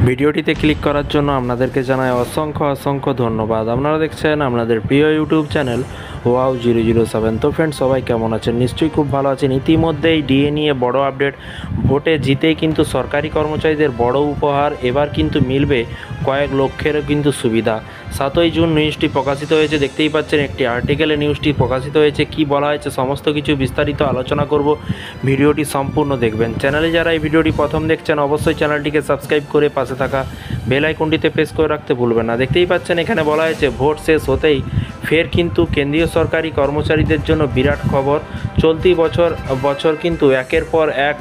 ভিডিওটিতে ক্লিক করার জন্য আপনাদেরকে জানাই অসংখ্য ধন্যবাদ। আপনারা দেখছেন আপনাদের প্রিয় ইউটিউব চ্যানেল ওয়াও 007। তো ফ্রেন্ডস, সবাই কেমন আছেন? নিশ্চয়ই খুব ভালো আছেন। ইতিমধ্যেই ডিএ নিয়ে বড় আপডেট। ভোটে জিতেই কিন্তু সরকারি কর্মচারীদের বড় উপহার। এবার কিন্তু মিলবে কয়েক লক্ষেরও কিন্তু সুবিধা। 7ই জুন নিউজটি প্রকাশিত হয়েছে, দেখতেই পাচ্ছেন একটি আর্টিকেলে নিউজটি প্রকাশিত হয়েছে। কি বলা হয়েছে সমস্ত কিছু বিস্তারিত আলোচনা করব, ভিডিওটি সম্পূর্ণ দেখবেন। চ্যানেলে যারা এই ভিডিওটি প্রথম দেখছেন অবশ্যই চ্যানেলটিকে সাবস্ক্রাইব করে পাশে থাকা বেল আইকনটিতে প্রেস করে রাখতে ভুলবেন না। দেখতেই পাচ্ছেন এখানে বলা হয়েছে ভোট শেষ হতেই ফের কিন্তু কেন্দ্রীয় সরকারি কর্মচারীদের জন্য বিরাট খবর। চলতি বছর কিন্তু একের পর এক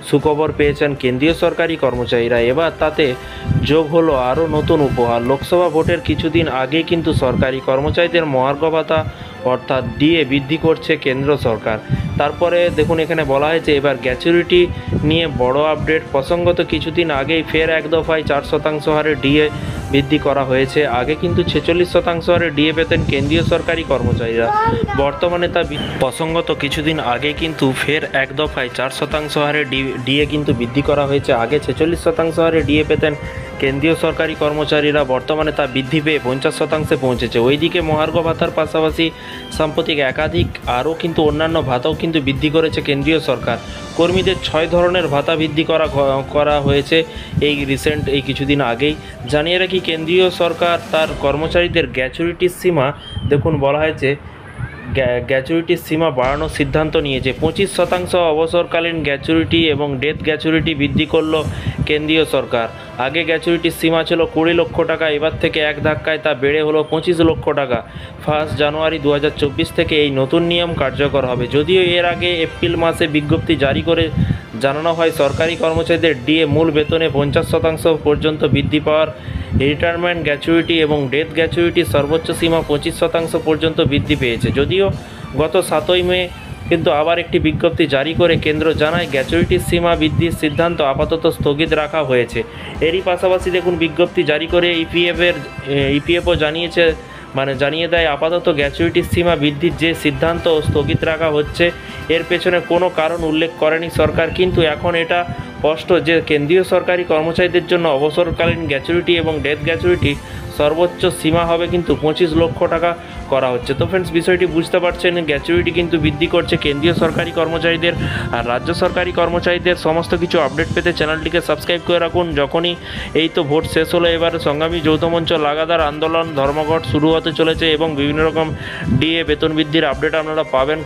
সুখবর পেয়েছেন কেন্দ্রীয় সরকারি কর্মচারীরা। এবার তাতে যোগ হলো আরও নতুন উপহার। লোকসভা ভোটের কিছুদিন আগেই কিন্তু সরকারি কর্মচারীদের মহার্ঘ ভাতা অর্থাৎ ডিএ বৃদ্ধি করছে কেন্দ্র সরকার। তারপরে দেখুন এখানে বলা হয়েছে এবার গ্র্যাচুইটি নিয়ে বড় আপডেট। প্রসঙ্গত কিছুদিন আগেই ফের এক দফায় 4% হারে ডিএ বৃদ্ধি করা হয়েছে। আগে কিন্তু 46% হারে ডিএ পেতেন কেন্দ্রীয় সরকারি কর্মচারীরা, বর্তমানে তা প্রসঙ্গত কিছুদিন আগে কিন্তু ফের এক দফায় 4% হারে ডিএ কিন্তু বৃদ্ধি করা হয়েছে। আগে 46% হারে ডিএ পেতেন কেন্দ্রীয় সরকারি কর্মচারীরা, বর্তমানে তা বৃদ্ধি পেয়ে 50%-এ পৌঁছেছে। ওইদিকে মহার্ঘ ভাতার পাশাপাশি সাম্প্রতিক একাধিক আরও কিন্তু অন্যান্য ভাতাও কিন্তু বৃদ্ধি করেছে কেন্দ্রীয় সরকার। কর্মীদের 6 ধরনের ভাতা বৃদ্ধি করা হয়েছে এই কিছুদিন আগেই। জানিয়ে রাখি কেন্দ্রীয় সরকার তার কর্মচারীদের গ্র্যাচুইটির সীমা দেখুন বলা হয়েছে গ্র্যাচুইটির সীমা বাড়ানোর সিদ্ধান্ত নিয়েছে। 25% অবসরকালীন গ্র্যাচুইটি এবং ডেথ গ্র্যাচুইটি বৃদ্ধি করল কেন্দ্রীয় সরকার। আগে গ্র্যাচুইটির সীমা ছিল 20 লক্ষ টাকা, এবার থেকে এক ধাক্কায় তা বেড়ে হলো 25 লক্ষ টাকা। 1 জানুয়ারি 2024 থেকে এই নতুন নিয়ম কার্যকর হবে। যদিও এর আগে এপ্রিল মাসে বিজ্ঞপ্তি জারি করে জানানো হয় সরকারি কর্মচারীদের ডিএ মূল বেতনে 50% পর্যন্ত বৃদ্ধি পাওয়ার। রিটায়ারমেন্ট গ্র্যাচুইটি এবং ডেথ গ্র্যাচুইটির সর্বোচ্চ সীমা 25% পর্যন্ত বৃদ্ধি পেয়েছে। যদিও গত 7ই মে কিন্তু আবার একটি বিজ্ঞপ্তি জারি করে কেন্দ্র জানায় গ্র্যাচুইটির সীমা বৃদ্ধির সিদ্ধান্ত আপাতত স্থগিত রাখা হয়েছে। এরই পাশাপাশি দেখুন বিজ্ঞপ্তি জারি করে ইপিএফও জানিয়ে দেয় আপাতত গ্র্যাচুইটির সীমা বৃদ্ধির যে সিদ্ধান্ত স্থগিত রাখা হচ্ছে এর পেছনে কোনো কারণ উল্লেখ করেনি সরকার। কিন্তু এখন এটা স্পষ্ট যে কেন্দ্রীয় সরকারি কর্মচারীদের জন্য অবসরকালীন গ্র্যাচুইটি এবং ডেথ গ্র্যাচুইটি সর্বোচ্চ সীমা হবে কিন্তু 25 লক্ষ টাকা করা হচ্ছে। তো ফ্রেন্ডস, বিষয়টি বুঝতে পারছেন, গ্র্যাচুইটি কিন্তু বৃদ্ধি করছে কেন্দ্রীয় সরকারি কর্মচারীদের। আর রাজ্য সরকারি কর্মচারীদের সমস্ত কিছু আপডেট পেতে চ্যানেলটিকে সাবস্ক্রাইব করে রাখুন। যখনই এই তো ভোট শেষ হলো, এবার সংগ্রামী যৌথ মঞ্চ লাগাতার আন্দোলন ধর্মঘট শুরু হতে চলেছে এবং বিভিন্ন রকম ডিএ বেতন বৃদ্ধির আপডেট আপনারা পাবেন।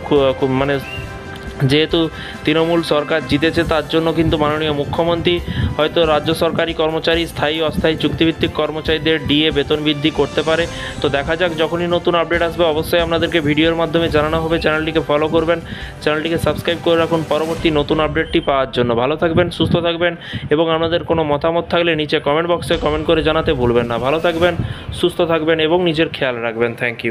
যেহেতু তৃণমূল সরকার জিতেছে তার জন্য কিন্তু মাননীয় মুখ্যমন্ত্রী হয়তো রাজ্য সরকারি কর্মচারী, স্থায়ী অস্থায়ী চুক্তিভিত্তিক কর্মচারীদের ডিএ বেতন বৃদ্ধি করতে পারে। তো দেখা যাক, যখনই নতুন আপডেট আসবে অবশ্যই আপনাদেরকে ভিডিওর মাধ্যমে জানানো হবে। চ্যানেলটিকে ফলো করবেন, চ্যানেলটিকে সাবস্ক্রাইব করে রাখুন পরবর্তী নতুন আপডেটটি পাওয়ার জন্য। ভালো থাকবেন, সুস্থ থাকবেন এবং আপনাদের কোনো মতামত থাকলে নিচে কমেন্ট বক্সে কমেন্ট করে জানাতে ভুলবেন না। ভালো থাকবেন, সুস্থ থাকবেন এবং নিজের খেয়াল রাখবেন। Thank you.